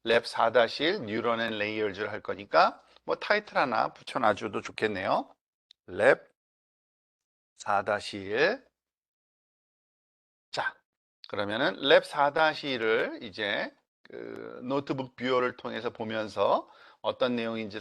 랩 4-1 뉴런 앤 레이어즈를 할 거니까 뭐 타이틀 하나 붙여놔줘도 좋겠네요. 랩 4-1. 자, 그러면은 랩 4-1을 이제 그 노트북 뷰어를 통해서 보면서 어떤 내용인지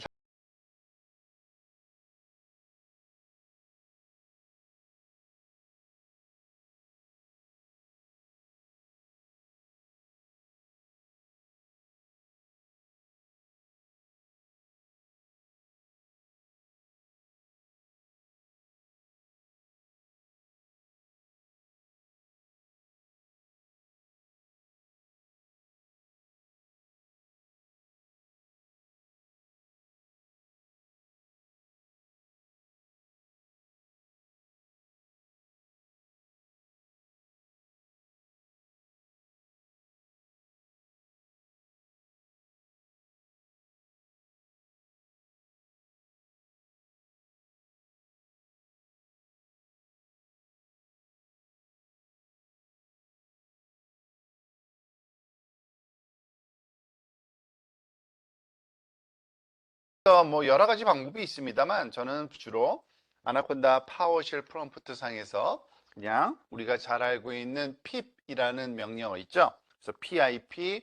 뭐 여러 가지 방법이 있습니다만 저는 주로 아나콘다 파워쉘 프롬프트 상에서 그냥 우리가 잘 알고 있는 pip이라는 명령어 있죠. 그래서 pip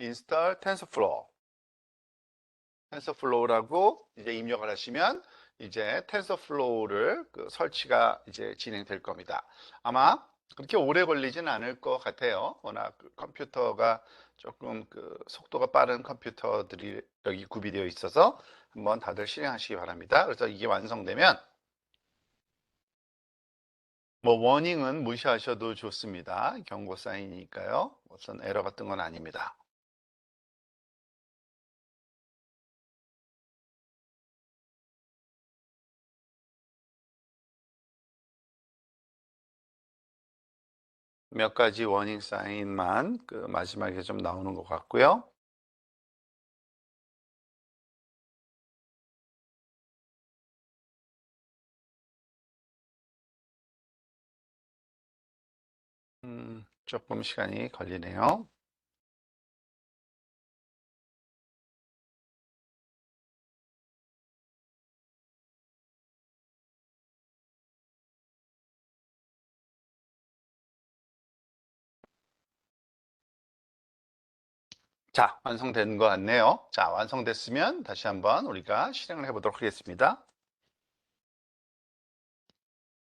install tensorflow라고 이제 입력을 하시면 이제 텐서플로우를 설치가 이제 진행될 겁니다. 아마 그렇게 오래 걸리진 않을 것 같아요. 워낙 그 컴퓨터가 조금 그 속도가 빠른 컴퓨터들이 여기 구비되어 있어서 한번 다들 실행하시기 바랍니다. 그래서 이게 완성되면 뭐 워닝은 무시하셔도 좋습니다. 경고 사인이니까요. 무슨 에러 같은 건 아닙니다. 몇 가지 워닝 사인만 그 마지막에 좀 나오는 것 같고요. 조금 시간이 걸리네요. 자, 완성된 것 같네요. 자, 완성됐으면 다시 한번 우리가 실행을 해보도록 하겠습니다.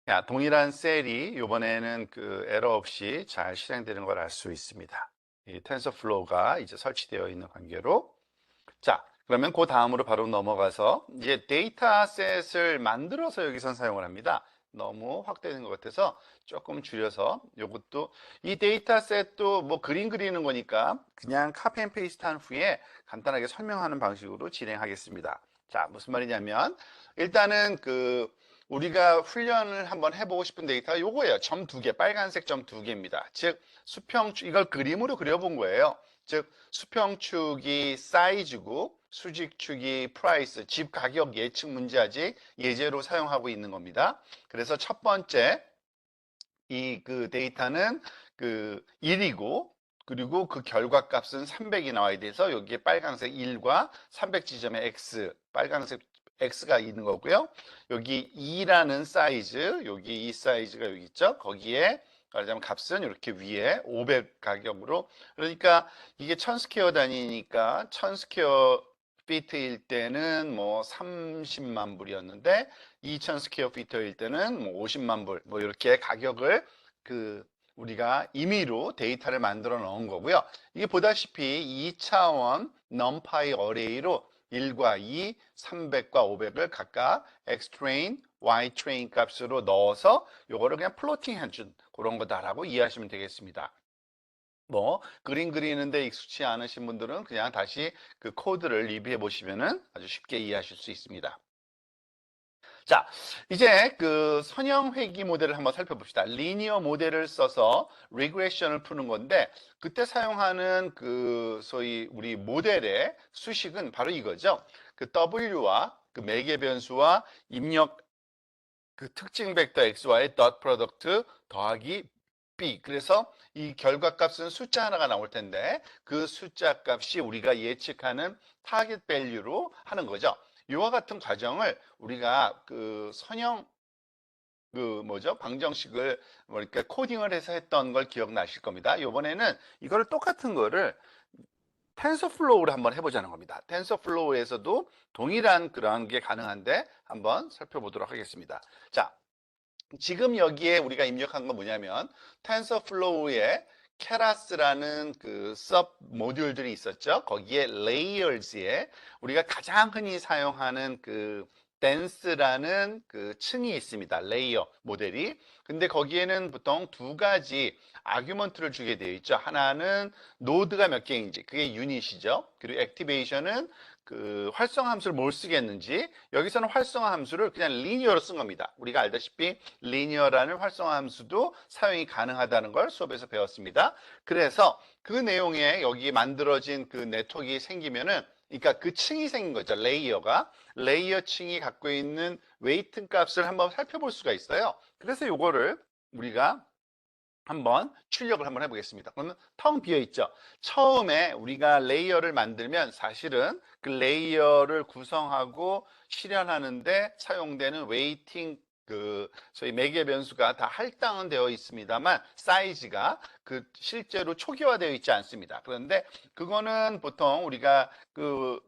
자, 동일한 셀이 이번에는 그 에러 없이 잘 실행되는 걸 알 수 있습니다. 이 텐서플로우가 이제 설치되어 있는 관계로. 자, 그러면 그 다음으로 바로 넘어가서 이제 데이터셋을 만들어서 여기선 사용을 합니다. 너무 확대된 것 같아서 조금 줄여서 이것도 이 데이터셋도 뭐 그림 그리는 거니까 그냥 카피 앤 페이스트 한 후에 간단하게 설명하는 방식으로 진행하겠습니다. 자, 무슨 말이냐면 일단은 그 우리가 훈련을 한번 해보고 싶은 데이터가 요거예요. 점 두 개, 빨간색 점 두 개입니다. 즉 수평축 이걸 그림으로 그려본 거예요. 즉 수평축이 사이즈고 수직축이 프라이스, 집 가격 예측 문제아직 예제로 사용하고 있는 겁니다. 그래서 첫 번째 이 그 데이터는 그 1이고 그리고 그 결과값은 300이 나와야 돼서 여기에 빨간색 1과 300 지점에 X, 빨간색 X가 있는 거고요. 여기 2라는 사이즈, 여기 이 사이즈가 여기 있죠. 거기에 말하자면 값은 이렇게 위에 500 가격으로 그러니까 이게 1000 스퀘어 단위니까 1000 스퀘어 피트일 때는 뭐 30만 불이었는데 2000 스퀘어 피트일 때는 뭐 50만 불, 뭐 이렇게 가격을 그 우리가 임의로 데이터를 만들어 놓은 거고요. 이게 보다시피 2차원 넘파이 어레이로 1과 2, 300과 500을 각각 Xtrain, Ytrain 값으로 넣어서 요거를 그냥 플로팅 해준 그런 거다라고 이해하시면 되겠습니다. 뭐 그림 그리는데 익숙치 않으신 분들은 그냥 다시 그 코드를 리뷰해 보시면은 아주 쉽게 이해하실 수 있습니다. 자, 이제 그 선형 회귀 모델을 한번 살펴봅시다. 리니어 모델을 써서 리그레션을 푸는 건데 그때 사용하는 그 소위 우리 모델의 수식은 바로 이거죠. 그 W와 그 매개 변수와 입력 그 특징 벡터 xy의 덧 프로덕트 더하기 B. 그래서 이 결과값은 숫자 하나가 나올 텐데 그 숫자 값이 우리가 예측하는 타겟 밸류로 하는 거죠. 이와 같은 과정을 우리가 그 선형 방정식을 그러니까 코딩을 해서 했던 걸 기억나실 겁니다. 이번에는 이거를 똑같은 거를 텐서플로우를 한번 해보자는 겁니다. 텐서플로우에서도 동일한 그런 게 가능한데 한번 살펴보도록 하겠습니다. 자, 지금 여기에 우리가 입력한 건 뭐냐면 텐서플로우에 케라스라는 그 서브 모듈들이 있었죠. 거기에 레이어즈에 우리가 가장 흔히 사용하는 그 댄스라는 그 층이 있습니다. 레이어 모델이. 근데 거기에는 보통 두 가지 아규먼트를 주게 되어 있죠. 하나는 노드가 몇 개인지 그게 유닛이죠. 그리고 액티베이션은 그 활성화 함수를 뭘 쓰겠는지, 여기서는 활성화 함수를 그냥 리니어로 쓴 겁니다. 우리가 알다시피 리니어라는 활성화 함수도 사용이 가능하다는 걸 수업에서 배웠습니다. 그래서 그 내용에 여기 만들어진 그 네트워크가 생기면은, 그러니까 그 층이 생긴 거죠. 레이어 층이 갖고 있는 웨이트 값을 한번 살펴볼 수가 있어요. 그래서 요거를 우리가 한번 출력을 한번 해보겠습니다. 그러면 텅 비어 있죠. 처음에 우리가 레이어를 만들면 사실은 그 레이어를 구성하고 실현하는데 사용되는 웨이팅 그 소위 매개 변수가 다 할당은 되어 있습니다만 사이즈가 그 실제로 초기화되어 있지 않습니다. 그런데 그거는 보통 우리가 그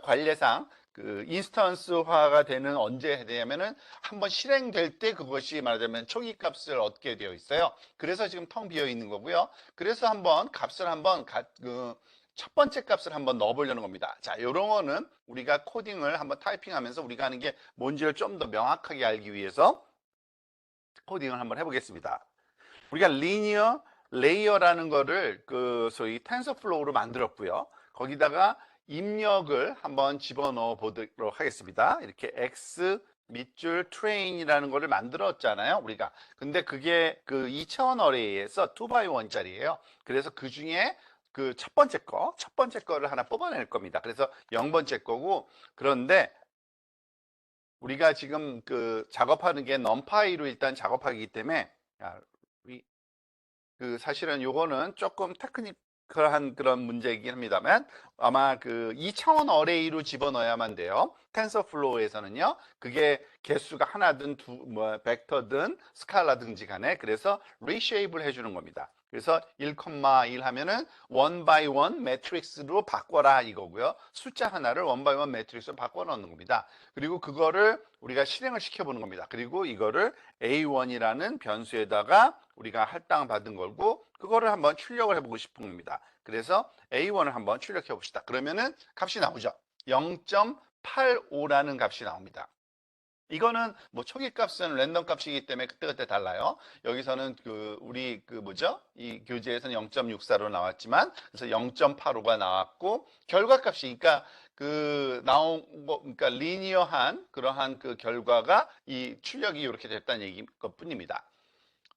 관례상 그 인스턴스화가 되는 언제 해야 되냐면은 한번 실행될 때 그것이 말하자면 초기 값을 얻게 되어 있어요. 그래서 지금 텅 비어 있는 거고요. 그래서 한번 값을 한번 첫 번째 값을 한번 넣어 보려는 겁니다. 자, 요런 거는 우리가 코딩을 한번 타이핑하면서 우리가 하는 게 뭔지를 좀 더 명확하게 알기 위해서 코딩을 한번 해보겠습니다. 우리가 리니어 레이어라는 거를 그 소위 텐서플로우로 만들었고요. 거기다가 입력을 한번 집어넣어 보도록 하겠습니다. 이렇게 X 밑줄 트레인이라는 거를 만들었잖아요, 우리가. 근데 그게 그 2차원 어레이에서 2x1짜리예요. 그래서 그 중에 그 첫 번째 거를 하나 뽑아낼 겁니다. 그래서 0번째 거고, 그런데 우리가 지금 그 작업하는 게 numPy로 일단 작업하기 때문에, 그 사실은 요거는 조금 테크니컬한 그런 문제이긴 합니다만 아마 그 2차원 어레이로 집어넣어야만 돼요. 텐서플로우에서는요. 그게 개수가 하나든 벡터든 스칼라든지 간에 그래서 리쉐입을 해주는 겁니다. 그래서 1,1 하면은 1 by 1 매트릭스로 바꿔라 이거고요. 숫자 하나를 1 by 1 매트릭스로 바꿔 넣는 겁니다. 그리고 그거를 우리가 실행을 시켜보는 겁니다. 그리고 이거를 A1이라는 변수에다가 우리가 할당받은 거고 그거를 한번 출력을 해보고 싶은 겁니다. 그래서 A1을 한번 출력해 봅시다. 그러면은 값이 나오죠. 0.85라는 값이 나옵니다. 이거는 뭐 초기 값은 랜덤 값이기 때문에 그때그때 달라요. 여기서는 이 교재에서는 0.64로 나왔지만 그래서 0.85가 나왔고 결과값이 그러니까 그 나온 거 그러니까 리니어한 그러한 그 결과가 이 출력이 이렇게 됐다는 얘기 것뿐입니다.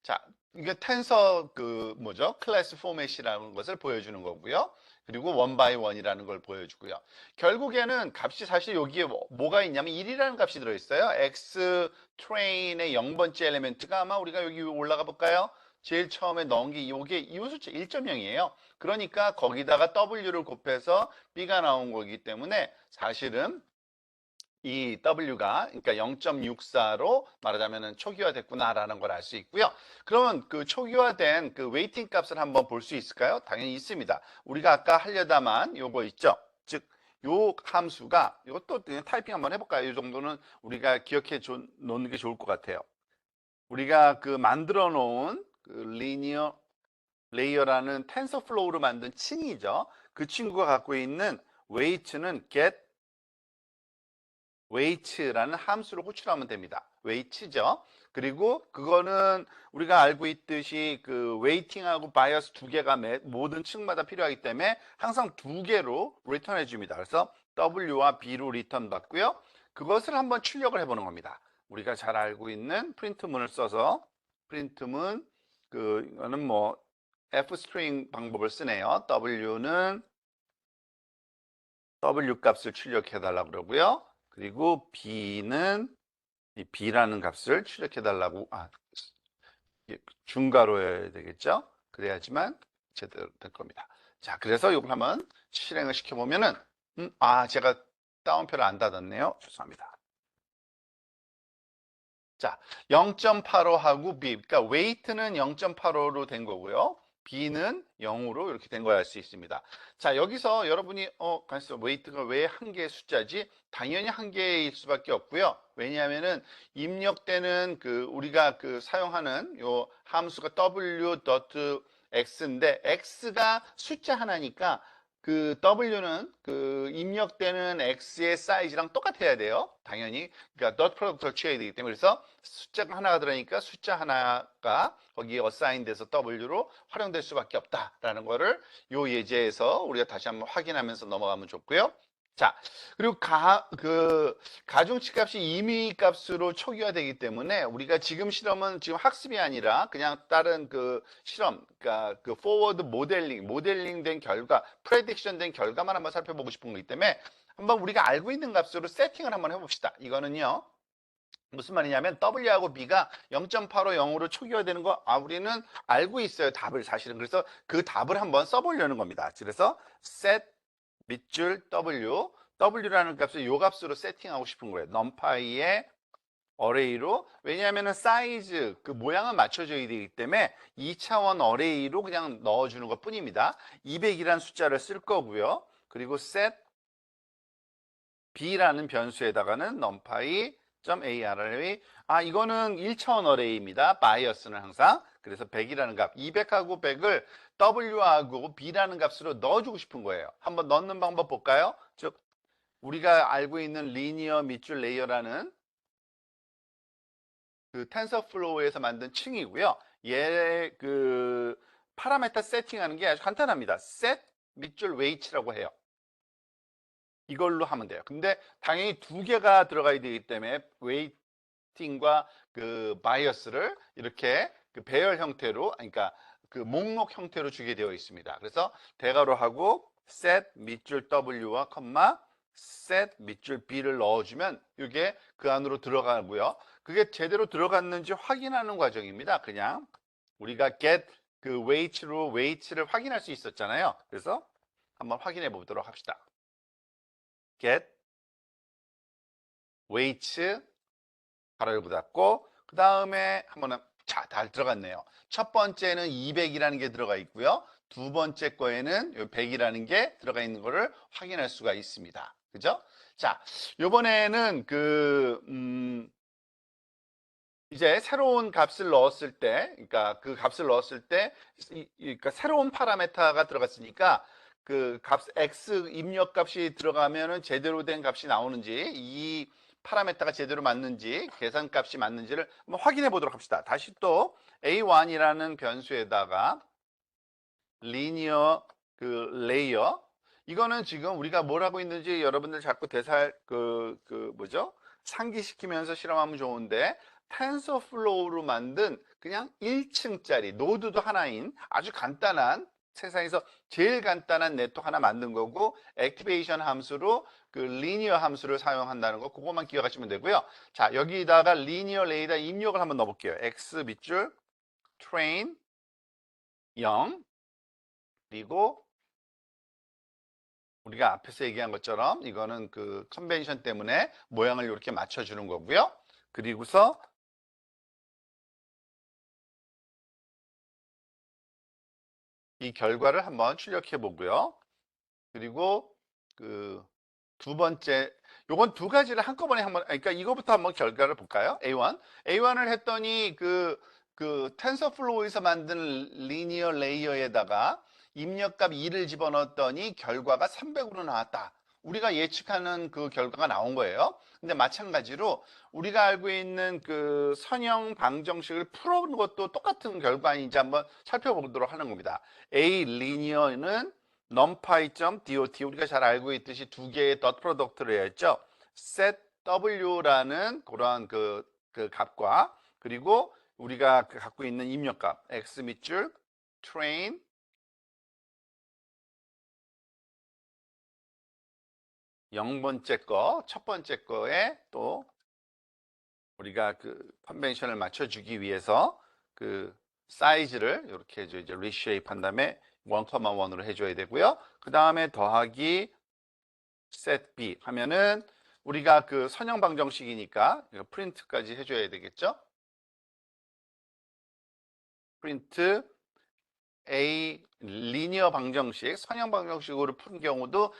자, 이게 텐서 클래스 포맷이라는 것을 보여주는 거고요. 그리고 원 바이 원이라는 걸 보여주고요. 결국에는 값이 사실 여기에 뭐가 있냐면 1이라는 값이 들어있어요. X 트레인의 0번째 엘리멘트가 아마 우리가 여기 올라가 볼까요? 제일 처음에 넣은 게 이게 이 숫자 1.0이에요. 그러니까 거기다가 W를 곱해서 B가 나온 거기 때문에 사실은 이 W가 그러니까 0.64로 말하자면 초기화됐구나라는 걸 알 수 있고요. 그러면 그 초기화된 그 웨이팅 값을 한번 볼 수 있을까요? 당연히 있습니다. 우리가 아까 하려다만 요거 있죠. 즉, 요 함수가 이것도 그냥 타이핑 한번 해볼까요? 이 정도는 우리가 기억해 놓는 게 좋을 것 같아요. 우리가 그 만들어 놓은 그 리니어 레이어라는 텐서플로우로 만든 층이죠. 그 친구가 갖고 있는 웨이트는 get 웨이츠라는 함수를 호출하면 됩니다. 웨이츠죠. 그리고 그거는 우리가 알고 있듯이 그 웨이팅하고 바이어스 두 개가 모든 층마다 필요하기 때문에 항상 두 개로 리턴해 줍니다. 그래서 W와 B로 리턴 받고요. 그것을 한번 출력을 해보는 겁니다. 우리가 잘 알고 있는 프린트문을 써서 프린트문 이거는 뭐 F 스트링 방법을 쓰네요. W는 W 값을 출력해 달라고 그러고요. 그리고 B는 이 B라는 값을 출력해 달라고 중괄호여야 되겠죠? 그래야지만 제대로 될 겁니다. 자, 그래서 이걸 한번 실행을 시켜보면은, 제가 따옴표를 안 닫았네요. 죄송합니다. 자, 0.85하고 B, 그러니까 weight는 0.85로 된 거고요. B는 0으로 이렇게 된 걸 알 수 있습니다. 자, 여기서 여러분이 가만있어, weight가 왜 한 개의 숫자지? 당연히 한 개일 수밖에 없고요. 왜냐하면은 입력되는 우리가 사용하는 요 함수가 w.x인데 x가 숫자 하나니까 W는 입력되는 X의 사이즈랑 똑같아야 돼요. 당연히. 그러니까 dot product를 취해야 되기 때문에. 그래서 숫자가 하나가 들어가니까 숫자 하나가 거기에 assign 돼서 W로 활용될 수밖에 없다라는 거를 요 예제에서 우리가 다시 한번 확인하면서 넘어가면 좋고요. 자, 그리고 가중치 값이 임의 값으로 초기화되기 때문에 우리가 지금 실험은 지금 학습이 아니라 그냥 다른 실험, 그러니까 forward 모델링 된 결과, 프레딕션 된 결과만 한번 살펴보고 싶은 거기 때문에 한번 우리가 알고 있는 값으로 세팅을 한번 해봅시다. 이거는요. 무슨 말이냐면 W하고 B가 0.85 0으로 초기화되는 거 우리는 알고 있어요. 답을 사실은. 그래서 그 답을 한번 써보려는 겁니다. 그래서 set 밑줄 W라는 값을 요 값으로 세팅하고 싶은 거예요. numpy의 어레이로. 왜냐하면 사이즈, 모양은 맞춰줘야 되기 때문에 2차원 어레이로 그냥 넣어주는 것 뿐입니다. 200이라는 숫자를 쓸 거고요. 그리고 set b라는 변수에다가는 numpy.array. 이거는 1차원 어레이입니다. 바이어스는 항상. 그래서 100이라는 값, 200하고 100을 W하고 B라는 값으로 넣어주고 싶은 거예요. 한번 넣는 방법 볼까요? 즉, 우리가 알고 있는 리니어 밑줄 레이어라는 텐서플로우에서 만든 층이고요. 얘 파라메터 세팅하는 게 아주 간단합니다. set 밑줄 weight라고 해요. 이걸로 하면 돼요. 근데 당연히 두 개가 들어가야 되기 때문에 웨이팅과 바이어스를 이렇게 배열 형태로, 그러니까 목록 형태로 주게 되어 있습니다. 그래서 대괄호 하고 set 밑줄 W와 컴마 set 밑줄 B를 넣어주면 이게 그 안으로 들어가고요. 그게 제대로 들어갔는지 확인하는 과정입니다. 그냥 우리가 get weight로 weight를 확인할 수 있었잖아요. 그래서 한번 확인해 보도록 합시다. get weights 가로 열고 닫고, 그 다음에 한번은 다 들어갔네요. 첫 번째는 200이라는 게 들어가 있고요. 두 번째 거에는 100이라는 게 들어가 있는 거를 확인할 수가 있습니다. 그죠? 자, 요번에는 이제 새로운 값을 넣었을 때, 그러니까 그 값을 넣었을 때, 그러니까 새로운 파라메타가 들어갔으니까 그 값 x 입력 값이 들어가면은 제대로 된 값이 나오는지, 이 파라메타가 제대로 맞는지, 계산 값이 맞는지를 한번 확인해 보도록 합시다. 다시 또 a1이라는 변수에다가 리니어 레이어, 이거는 지금 우리가 뭘 하고 있는지 여러분들 자꾸 뭐죠? 상기시키면서 실험하면 좋은데, 텐서플로우로 만든 그냥 1층짜리 노드도 하나인 아주 간단한, 세상에서 제일 간단한 네트워크 하나 만든 거고, 액티베이션 함수로 리니어 함수를 사용한다는 거, 그것만 기억하시면 되고요. 자, 여기다가 리니어 레이더 입력을 한번 넣어볼게요. x 밑줄 train 0, 그리고 우리가 앞에서 얘기한 것처럼 이거는 컨벤션 때문에 모양을 이렇게 맞춰주는 거고요. 그리고서 이 결과를 한번 출력해 보고요. 그리고 두 번째, 요건 두 가지를 한꺼번에 한번, 그러니까 이거부터 한번 결과를 볼까요? A1을 했더니 텐서플로우에서 만든 리니어 레이어에다가 입력값 2를 집어넣었더니 결과가 300으로 나왔다. 우리가 예측하는 그 결과가 나온 거예요. 근데 마찬가지로 우리가 알고 있는 선형 방정식을 풀어본 것도 똑같은 결과인지 한번 살펴보도록 하는 겁니다. A 리니어는 numpy.dot, 우리가 잘 알고 있듯이 두 개의 dot 프로덕트를 했죠. set w라는 그러한 값과, 그리고 우리가 갖고 있는 입력값 x 밑줄 train 0번째 거, 첫 번째 거에 또 우리가 컨벤션을 맞춰주기 위해서 사이즈를 이렇게 이제 리쉐이프 한 다음에 1,1으로 해줘야 되고요. 그 다음에 더하기 set b 하면은 우리가 그 선형 방정식이니까 프린트까지 해줘야 되겠죠. 프린트 A 리니어 방정식, 선형 방정식으로 푼 경우도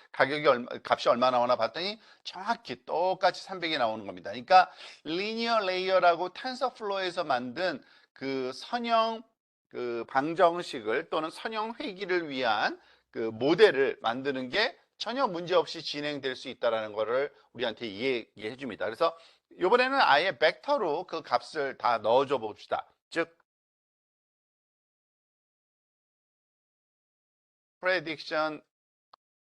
값이 얼마 나오나 봤더니 정확히 똑같이 300이 나오는 겁니다. 그러니까 리니어 레이어라고 텐서플로우에서 만든 그 선형 그 방정식을 또는 선형 회귀를 위한 그 모델을 만드는 게 전혀 문제 없이 진행될 수 있다는 것을 우리한테 이해해 줍니다. 그래서 이번에는 아예 벡터로 그 값을 다 넣어줘 봅시다. 즉 prediction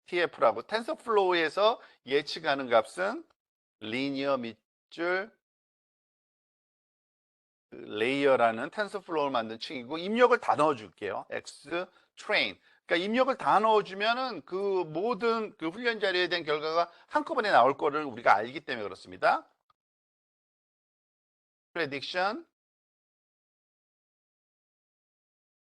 TF라고 텐서플로우에서 예측하는 값은 리니어 밑줄 레이어라는 텐서플로우를 만든 층이고 입력을 다 넣어줄게요. X train. 그러니까 입력을 다 넣어주면은 그 모든 그 훈련 자료에 대한 결과가 한꺼번에 나올 거를 우리가 알기 때문에 그렇습니다. prediction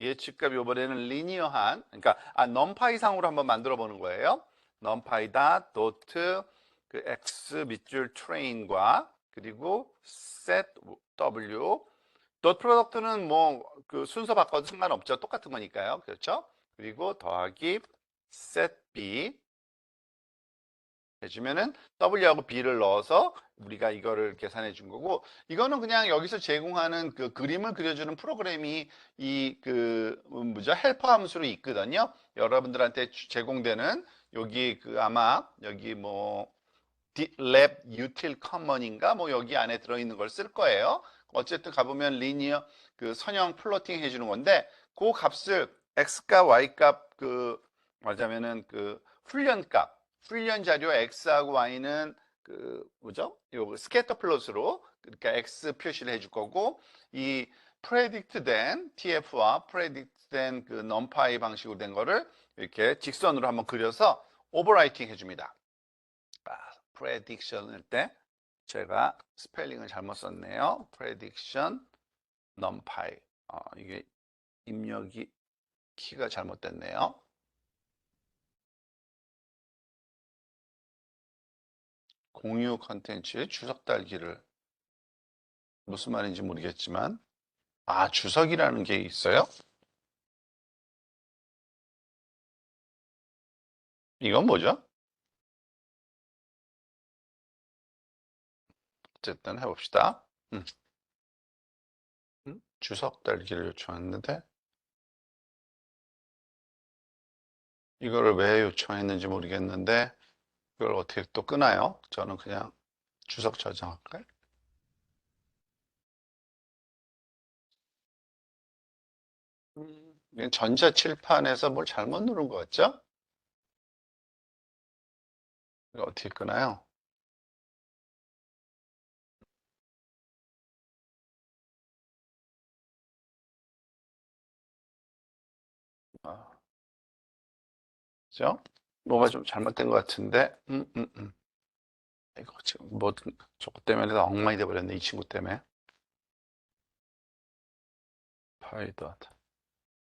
예측값 이번에는 리니어한 그러니까 numPy 상으로 한번 만들어 보는 거예요. numpy 도트 그 x 밑줄 train과 그리고 set w 덧 프로덕트는 뭐 그 순서 바꿔도 상관없죠. 똑같은 거니까요. 그렇죠? 그리고 더하기 set b 해주면은 w하고 b를 넣어서 우리가 이거를 계산해 준 거고 이거는 그냥 여기서 제공하는 그 그림을 그려주는 프로그램이 이 그 뭐죠 헬퍼 함수로 있거든요. 여러분들한테 제공되는 여기 그 아마 여기 뭐 lab util common인가 뭐 여기 안에 들어있는 걸 쓸 거예요. 어쨌든 가보면 리니어 그 선형 플로팅 해주는 건데 그 값을 x값 y값 그 말하자면은 그 훈련 자료 x하고 y는 그 뭐죠? 요 스캐터 플롯으로 그러니까 x 표시를 해줄 거고 이 predict 된 tf와 predict 된 그 numpy 방식으로 된 거를 이렇게 직선으로 한번 그려서 오버라이팅 해줍니다. prediction일 때 제가 스펠링을 잘못 썼네요. prediction numpy 이게 입력이 키가 잘못됐네요. 공유 컨텐츠의 주석 달기를 무슨 말인지 모르겠지만 주석이라는 게 있어요? 이건 뭐죠? 어쨌든 해봅시다. 주석 달기를 요청했는데 이거를 왜 요청했는지 모르겠는데 이걸 어떻게 또 끄나요? 저는 그냥 주석 저장할까요? 전자칠판에서 뭘 잘못 누른 것 같죠? 이거 어떻게 끄나요? 그죠? 뭐가 좀 잘못된 것 같은데, 이거 지금 뭐든 저것 때문에 엉망이 돼버렸네, 이 친구 때문에. 파이덧.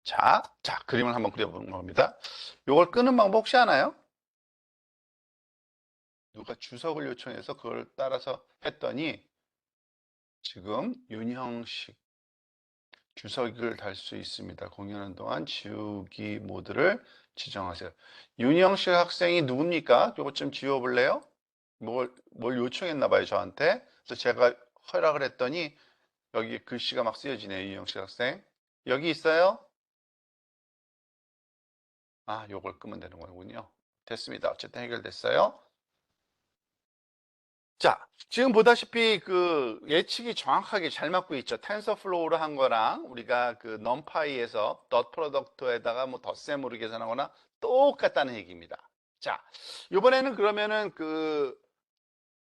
자, 그림을 한번 그려보는 겁니다. 이걸 끄는 방법 혹시 아나요? 누가 주석을 요청해서 그걸 따라서 했더니 지금 윤형식 주석을 달 수 있습니다. 공유하는 동안 지우기 모드를 지정하세요. 윤형식 학생이 누굽니까? 이것 좀 지워볼래요? 뭘 요청했나 봐요, 저한테. 그래서 제가 허락을 했더니 여기 글씨가 막 쓰여지네요, 윤형식 학생. 여기 있어요? 요걸 끄면 되는 거군요. 됐습니다. 어쨌든 해결됐어요. 자, 지금 보다시피 그 예측이 정확하게 잘 맞고 있죠. 텐서플로우로 한 거랑 우리가 그 numpy에서 덧 프로덕트에다가 뭐 덧셈으로 계산하거나 똑같다는 얘기입니다. 자, 이번에는 그러면은 그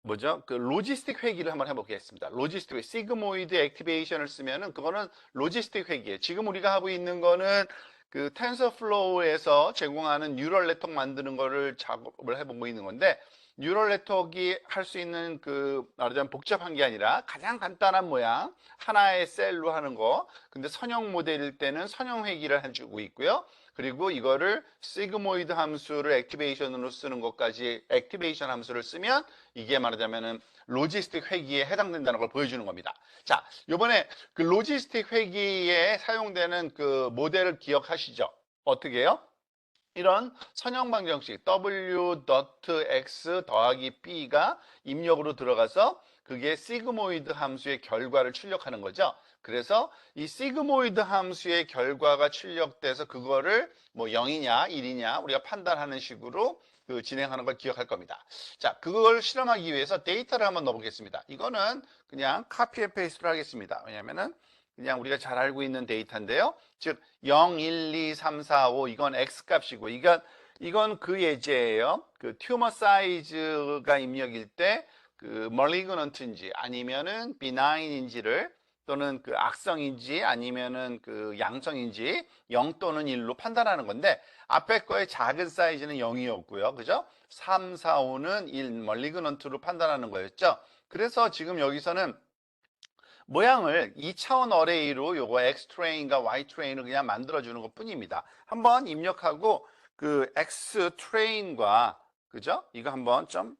뭐죠? 그 로지스틱 회귀를 한번 해보겠습니다. 로지스틱 시그모이드 액티베이션을 쓰면은 그거는 로지스틱 회귀예요. 지금 우리가 하고 있는 거는 그 텐서플로우에서 제공하는 뉴럴 네트워크 만드는 거를 작업을 해보고 있는 건데, 뉴럴 네트워크가 할 수 있는 말하자면 복잡한 게 아니라 가장 간단한 모양 하나의 셀로 하는 거. 근데 선형 모델일 때는 선형 회귀를 해주고 있고요. 그리고 이거를 시그모이드 함수를 액티베이션으로 쓰는 것까지 액티베이션 함수를 쓰면 이게 말하자면은 로지스틱 회귀에 해당된다는 걸 보여주는 겁니다. 자, 이번에 그 로지스틱 회귀에 사용되는 그 모델을 기억하시죠? 어떻게 해요? 이런 선형 방정식 W.X 더하기 B가 입력으로 들어가서 그게 시그모이드 함수의 결과를 출력하는 거죠. 그래서 이 시그모이드 함수의 결과가 출력돼서 그거를 뭐 0이냐 1이냐 우리가 판단하는 식으로 진행하는 걸 기억할 겁니다. 자, 그걸 실험하기 위해서 데이터를 한번 넣어보겠습니다. 이거는 그냥 카피 앤 페이스트를 하겠습니다. 왜냐면은 그냥 우리가 잘 알고 있는 데이터인데요. 즉 0, 1, 2, 3, 4, 5 이건 X 값이고 이건 그 예제예요. 그 튜머 사이즈가 입력일 때 그 멀리그넌트인지 아니면은 비나인인지를 또는 그 악성인지 아니면은 그 양성인지 0 또는 1로 판단하는 건데 앞에 거의 작은 사이즈는 0이었고요. 그죠? 3, 4, 5는 1 멀리그넌트로 판단하는 거였죠. 그래서 지금 여기서는 모양을 2차원 어레이로 요거 X 트레인과 Y 트레인을 그냥 만들어 주는 것 뿐입니다. 한번 입력하고 그 X 트레인과 그죠? 이거 한번 좀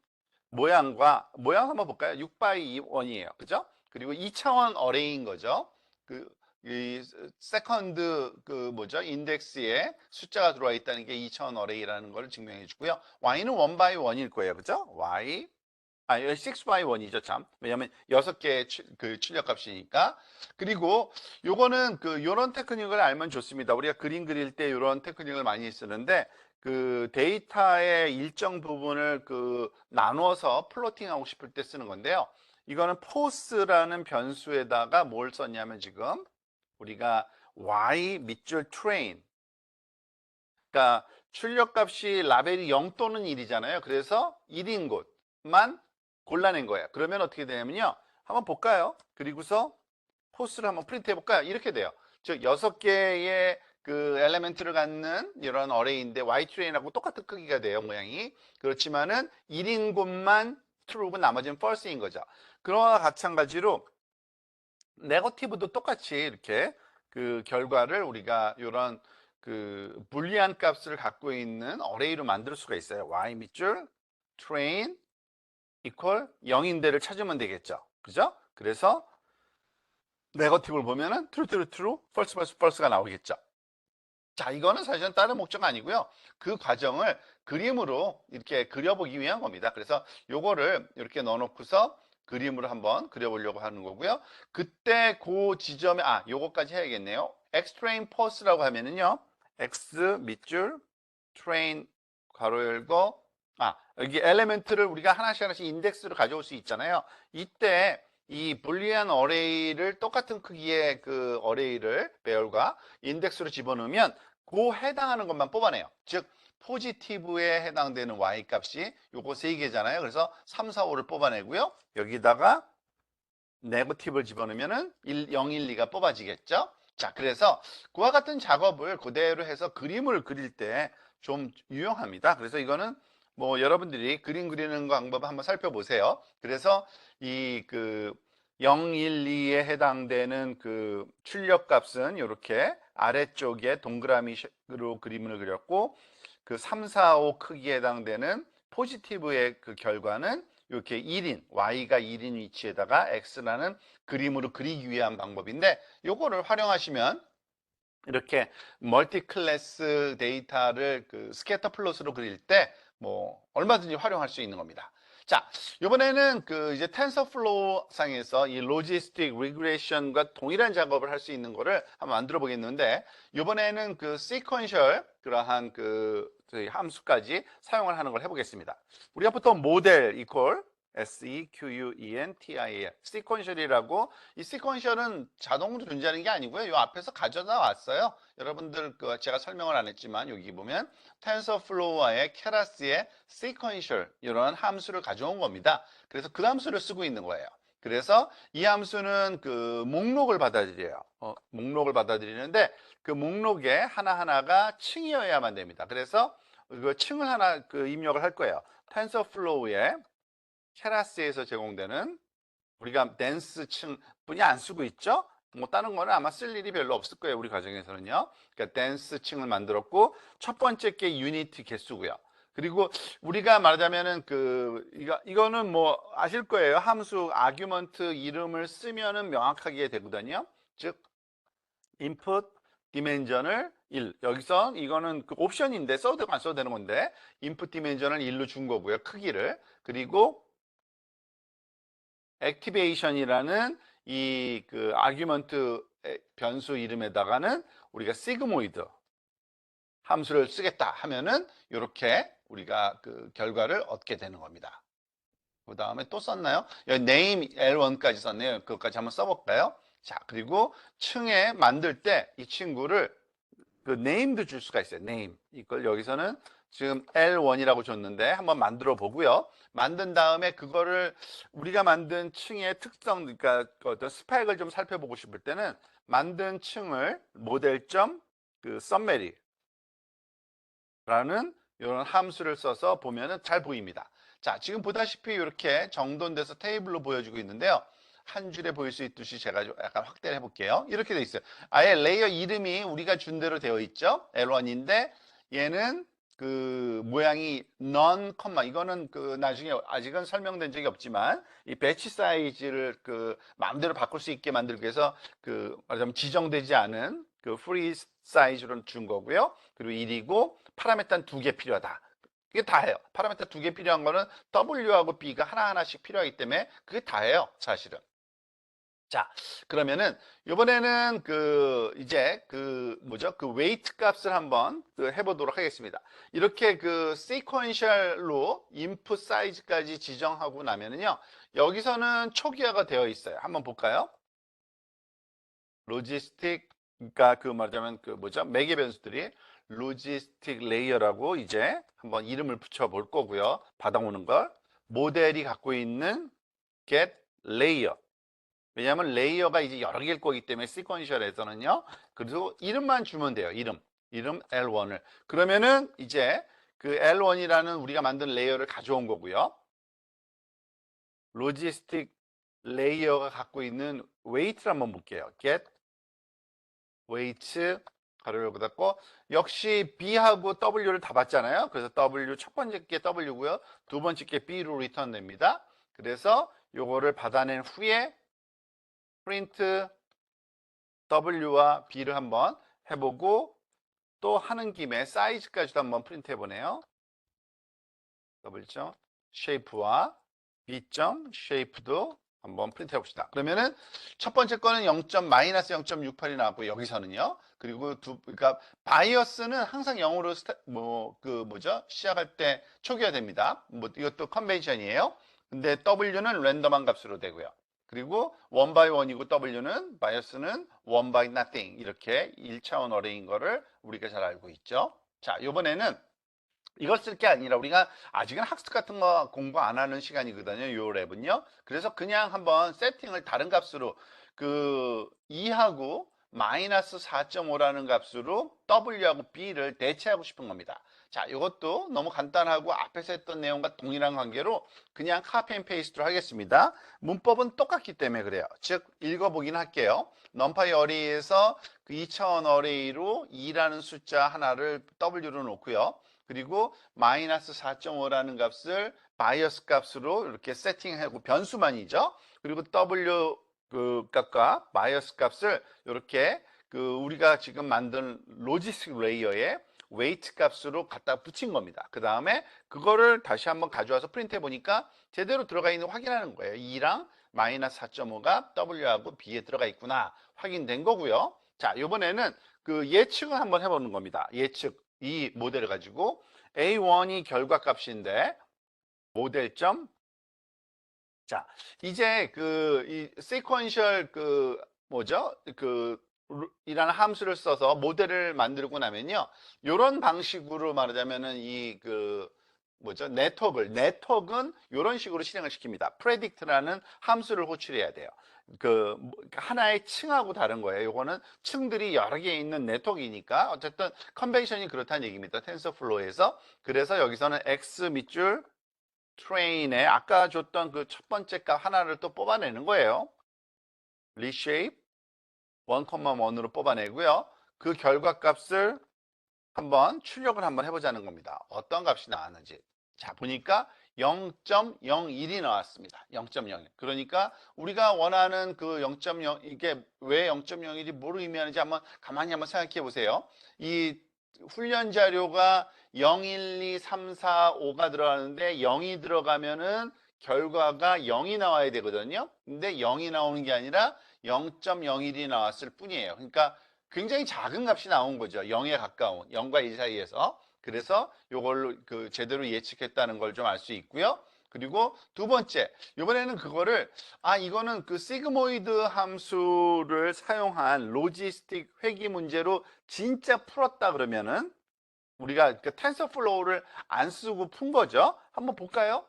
모양 한번 볼까요? 6x 1이에요. 그죠? 그리고 2차원 어레이인 거죠. 이 세컨드 뭐죠? 인덱스에 숫자가 들어와 있다는 게 2차원 어레이라는 걸 증명해 주고요. Y는 1x 1일 거예요. 그죠? Y 6x1이죠, 참. 왜냐면 6개의 출력 값이니까. 그리고 요거는 요런 테크닉을 알면 좋습니다. 우리가 그림 그릴 때 요런 테크닉을 많이 쓰는데 그 데이터의 일정 부분을 나눠서 플로팅하고 싶을 때 쓰는 건데요. 이거는 포스라는 변수에다가 뭘 썼냐면 지금 우리가 y 밑줄 트레인, 그러니까 출력 값이 라벨이 0 또는 1이잖아요. 그래서 1인 곳만 골라낸 거예요. 그러면 어떻게 되냐면요. 한번 볼까요? 그리고서 포스를 한번 프린트 해볼까요? 이렇게 돼요. 즉 6개의 그 엘리멘트를 갖는 이런 어레이인데 Y트레인하고 똑같은 크기가 돼요. 모양이. 그렇지만은 1인 곳만 true고 나머지는 false인 거죠. 그러나 마찬가지로 네거티브도 똑같이 이렇게 그 결과를 우리가 이런 그 불리한 값을 갖고 있는 어레이로 만들 수가 있어요. Y 밑줄 train equal 0인데를 찾으면 되겠죠. 그죠? 그래서 네거티브를 보면은 true, false가 나오겠죠. 자, 이거는 사실은 다른 목적 아니고요. 그 과정을 그림으로 이렇게 그려보기 위한 겁니다. 그래서 요거를 이렇게 넣어놓고서 그림으로 한번 그려보려고 하는 거고요. 그때 그 지점에, 요거까지 해야겠네요. X train post라고 하면은요. X 밑줄 train 괄호 열고, 여기 엘리멘트를 우리가 하나씩 인덱스로 가져올 수 있잖아요. 이때 이 불리한 어레이를 똑같은 크기의 그 어레이를 배열과 인덱스로 집어넣으면 그 해당하는 것만 뽑아내요. 즉 포지티브에 해당되는 y 값이 요거 3개잖아요. 그래서 3, 4, 5를 뽑아내고요. 여기다가 네거티브를 집어넣으면은 0, 1, 2가 뽑아지겠죠. 자, 그래서 그와 같은 작업을 그대로 해서 그림을 그릴 때 좀 유용합니다. 그래서 이거는 뭐 여러분들이 그림 그리는 방법 한번 살펴보세요. 그래서 이 0, 1, 2에 해당되는 그 출력 값은 이렇게 아래쪽에 동그라미로 그림을 그렸고 그 3, 4, 5 크기에 해당되는 포지티브의 그 결과는 이렇게 1인, y가 1인 위치에다가 x라는 그림으로 그리기 위한 방법인데 요거를 활용하시면 이렇게 멀티 클래스 데이터를 스캐터 플롯으로 그릴 때 뭐 얼마든지 활용할 수 있는 겁니다. 자, 이번에는 이제 텐서플로우 상에서 이 로지스틱 리그레이션과 동일한 작업을 할 수 있는 거를 한번 만들어 보겠는데 이번에는 시퀀셜 그러한 함수까지 사용을 하는 걸 해보겠습니다. 우리가 보통 모델 이퀄 sequential 시퀀셜이라고, 이 시퀀셜은 자동으로 존재하는 게 아니고요. 이 앞에서 가져다 왔어요. 여러분들 제가 설명을 안 했지만 여기 보면 텐서플로우와의 케라스의 시퀀셜 이런 함수를 가져온 겁니다. 그래서 그 함수를 쓰고 있는 거예요. 그래서 이 함수는 그 목록을 받아들여요. 목록을 받아들이는데 그 목록에 하나하나가 층이어야만 됩니다. 그래서 그 층을 하나 그 입력을 할 거예요. 텐서플로우에 케라스에서 제공되는 우리가 댄스 층뿐이 안 쓰고 있죠. 뭐 다른 거는 아마 쓸 일이 별로 없을 거예요. 우리 과정에서는요. 그러니까 댄스 층을 만들었고 첫 번째 게 유니트 개수고요. 그리고 우리가 말하자면은 이거는 뭐 아실 거예요. 함수 아규먼트 이름을 쓰면은 명확하게 되거든요. 즉 input dimension을 1. 여기서 이거는 그 옵션인데 써도 되고 안 써도 되는 건데 input dimension을 1로 준 거고요. 크기를. 그리고 액티베이션이라는 이 그 아규먼트 변수 이름에다가는 우리가 시그모이드 함수를 쓰겠다 하면은 이렇게 우리가 그 결과를 얻게 되는 겁니다. 그 다음에 또 썼나요? 여기 name L1까지 썼네요. 그것까지 한번 써볼까요? 자, 그리고 층에 만들 때 이 친구를 그 name도 줄 수가 있어요. name. 이걸 여기서는 지금 L1이라고 줬는데 한번 만들어 보고요. 만든 다음에 그거를 우리가 만든 층의 특성, 그러니까 어떤 스펙을 좀 살펴보고 싶을 때는 만든 층을 모델점 그 summary 라는 이런 함수를 써서 보면은 잘 보입니다. 자, 지금 보다시피 이렇게 정돈돼서 테이블로 보여주고 있는데요. 한 줄에 보일 수 있듯이 제가 좀 약간 확대를 해볼게요. 이렇게 돼 있어요. 아예 레이어 이름이 우리가 준 대로 되어 있죠. L1인데 얘는 그 모양이 non, 이거는 그 나중에 아직은 설명된 적이 없지만 이 배치 사이즈를 그 마음대로 바꿀 수 있게 만들기 위해서 그 말하자면 지정되지 않은 그 프리 사이즈로 준 거고요. 그리고 1이고 파라메타는 2개 필요하다. 그게 다예요. 파라메타 2개 필요한 거는 W하고 B가 하나하나씩 필요하기 때문에 그게 다예요, 사실은. 자, 그러면은 이번에는 그 이제 그 뭐죠? 그 웨이트 값을 한번 그 해보도록 하겠습니다. 이렇게 그 시퀀셜로 인풋 사이즈까지 지정하고 나면은요, 여기서는 초기화가 되어 있어요. 한번 볼까요? 로지스틱, 그러니까 그 말하자면 그 뭐죠? 매개 변수들이 로지스틱 레이어라고 이제 한번 이름을 붙여 볼 거고요. 받아오는 걸 모델이 갖고 있는 get layer. 왜냐하면 레이어가 이제 여러 개일 거기 때문에 시퀀셜에서는요. 그래서 이름만 주면 돼요. 이름 L1을. 그러면은 이제 그 L1이라는 우리가 만든 레이어를 가져온 거고요. 로지스틱 레이어가 갖고 있는 웨이트를 한번 볼게요. get weight 가로 열고 닫고 역시 B하고 W를 다 받잖아요. 그래서 W 첫 번째 게 W고요. 두 번째 게 B로 리턴 됩니다. 그래서 요거를 받아낸 후에 프린트 W와 B를 한번 해보고 또 하는 김에 사이즈까지도 한번 프린트 해보네요. W.shape와 B.shape도 한번 프린트 해봅시다. 그러면은 첫 번째 거는 마이너스 0.68이 나왔고 여기서는요. 그리고 그러니까 바이어스는 항상 0으로 시작할 때 초기화 됩니다. 뭐 이것도 컨벤션이에요. 근데 W는 랜덤한 값으로 되고요. 그리고 1 by 1이고 W는 바이어스는 1 by nothing 이렇게 1차원 어레이인 거를 우리가 잘 알고 있죠. 자, 이번에는 이걸 쓸 게 아니라 우리가 아직은 학습 같은 거 공부 안 하는 시간이거든요. 요 랩은요. 그래서 그냥 한번 세팅을 다른 값으로 그 2하고 마이너스 4.5라는 값으로 W하고 B를 대체하고 싶은 겁니다. 자, 이것도 너무 간단하고 앞에서 했던 내용과 동일한 관계로 그냥 카피 앤 페이스트로 하겠습니다. 문법은 똑같기 때문에 그래요. 즉 읽어보긴 할게요. 넘파이 어레이에서 그 2차원 어레이로 2라는 숫자 하나를 W로 놓고요. 그리고 마이너스 4.5라는 값을 바이어스 값으로 이렇게 세팅하고 변수만이죠. 그리고 W 그 값과 바이어스 값을 이렇게 그 우리가 지금 만든 로지스틱 레이어에 웨이트 값으로 갖다 붙인 겁니다. 그 다음에 그거를 다시 한번 가져와서 프린트해 보니까 제대로 들어가 있는 거 확인하는 거예요. 2랑 마이너스 4.5가 W하고 B에 들어가 있구나 확인된 거고요. 자, 이번에는 그 예측을 한번 해보는 겁니다. 예측. 이 모델을 가지고 A1이 결과값인데 모델점 자 이제 그 이 sequential 그 뭐죠 그 이라는 함수를 써서 모델을 만들고 나면요 이런 방식으로 말하자면은 이 그 뭐죠? 네트워크는 이런 식으로 실행을 시킵니다. predict라는 함수를 호출해야 돼요. 하나의 층하고 다른 거예요. 요거는 층들이 여러 개 있는 네트워크이니까 어쨌든 컨벤션이 그렇다는 얘기입니다. 텐서플로우에서. 그래서 여기서는 x 밑줄 트레인에 아까 줬던 그 첫 번째 값 하나를 또 뽑아내는 거예요. reshape 1,1으로 뽑아내고요. 그 결과 값을 한번 출력을 한번 해보자는 겁니다. 어떤 값이 나왔는지. 자, 보니까 0.01이 나왔습니다. 0.01. 그러니까 우리가 원하는 그 0.0, 이게 왜 0.01이 뭐를 의미하는지 가만히 한번 생각해 보세요. 이 훈련 자료가 0, 1, 2, 3, 4, 5가 들어가는데 0이 들어가면은 결과가 0이 나와야 되거든요. 근데 0이 나오는 게 아니라 0.01이 나왔을 뿐이에요. 그러니까 굉장히 작은 값이 나온 거죠. 0에 가까운 0과 1 사이에서. 그래서 이걸로 제대로 예측했다는 걸 좀 알 수 있고요. 그리고 두 번째, 이번에는 그거를 이거는 그 시그모이드 함수를 사용한 로지스틱 회귀 문제로 진짜 풀었다 그러면은 우리가 그 텐서플로우를 안 쓰고 푼 거죠. 한번 볼까요?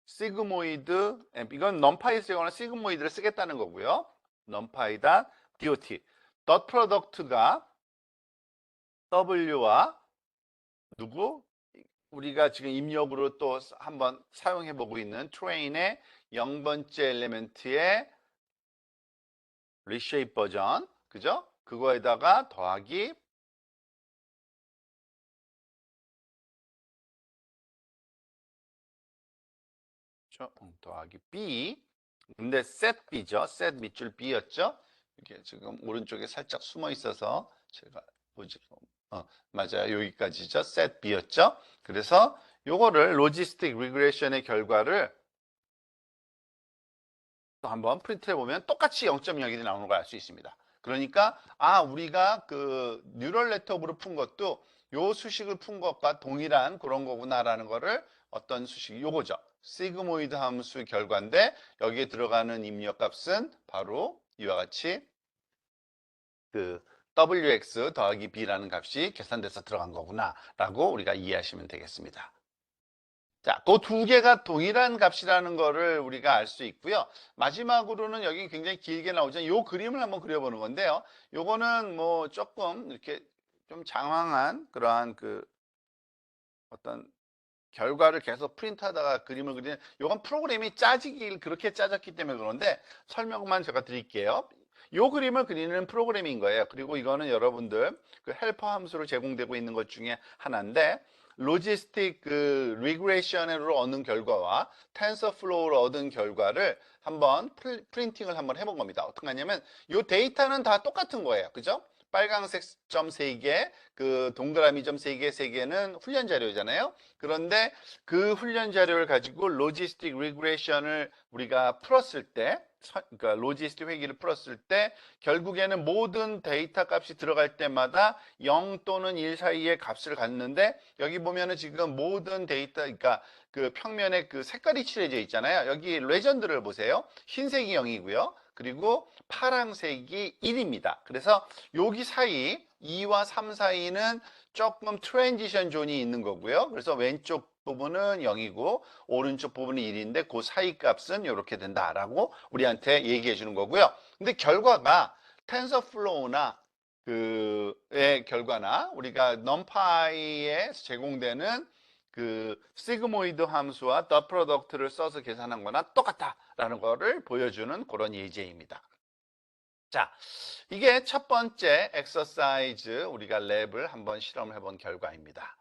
시그모이드, 이건 넘파이 쓰거나 시그모이드를 쓰겠다는 거고요. 넘파이다 dot. 덧 프로덕트가 W와 누구? 우리가 지금 입력으로 또 한번 사용해 보고 있는 트레인의 0번째 엘리멘트의 리쉐이프 버전, 그죠? 그거에다가 더하기 더하기 B. 근데 set B죠. set 밑줄 B였죠. 이게 지금 오른쪽에 살짝 숨어 있어서 제가 보지 맞아요. 여기까지죠. set B였죠. 그래서 요거를 로지스틱 리그레션의 결과를 또 한번 프린트해 보면 똑같이 0.01이 나오는 걸 알 수 있습니다. 그러니까 우리가 그 뉴럴 네트워크로 푼 것도 요 수식을 푼 것과 동일한 그런 거구나라는 거를 어떤 수식이 요거죠. 시그모이드 함수 결과인데 여기에 들어가는 입력값은 바로 이와 같이 그 wx 더하기 b라는 값이 계산돼서 들어간 거구나 라고 우리가 이해하시면 되겠습니다. 자, 그 두 개가 동일한 값이라는 거를 우리가 알 수 있고요. 마지막으로는 여기 굉장히 길게 나오죠. 이 그림을 한번 그려보는 건데요. 요거는 뭐 조금 이렇게 좀 장황한 그러한 어떤 결과를 계속 프린트하다가 그림을 그리는 요건 프로그램이 그렇게 짜졌기 때문에 그런데 설명만 제가 드릴게요. 요 그림을 그리는 프로그램인 거예요. 그리고 이거는 여러분들 그 헬퍼 함수로 제공되고 있는 것 중에 하나인데 로지스틱 리그레이션으로 얻는 결과와 텐서플로우로 얻은 결과를 한번 프린팅을 한번 해본 겁니다. 어떻게 하냐면 요 데이터는 다 똑같은 거예요. 그죠? 빨강색 점 3개, 그 동그라미 점 3개, 3개는 훈련 자료잖아요. 그런데 그 훈련 자료를 가지고 로지스틱 리그레이션을 우리가 풀었을 때, 그러니까 로지스틱 회귀를 풀었을 때 결국에는 모든 데이터 값이 들어갈 때마다 0 또는 1 사이의 값을 갖는데 여기 보면은 지금 모든 데이터, 그러니까 그 평면에 그 색깔이 칠해져 있잖아요. 여기 레전드를 보세요. 흰색이 0이고요. 그리고 파란색이 1입니다. 그래서 여기 사이 2와 3 사이는 조금 트랜지션 존이 있는 거고요. 그래서 왼쪽 부분은 0이고 오른쪽 부분이 1인데 그 사이 값은 이렇게 된다라고 우리한테 얘기해 주는 거고요. 근데 결과가 텐서플로우나 그의 결과나 우리가 넘파이에 제공되는 그 시그모이드 함수와 더 프로덕트를 써서 계산한 거나 똑같다라는 거를 보여주는 그런 예제입니다. 자, 이게 첫 번째 엑서사이즈 우리가 랩을 한번 실험을 해본 결과입니다.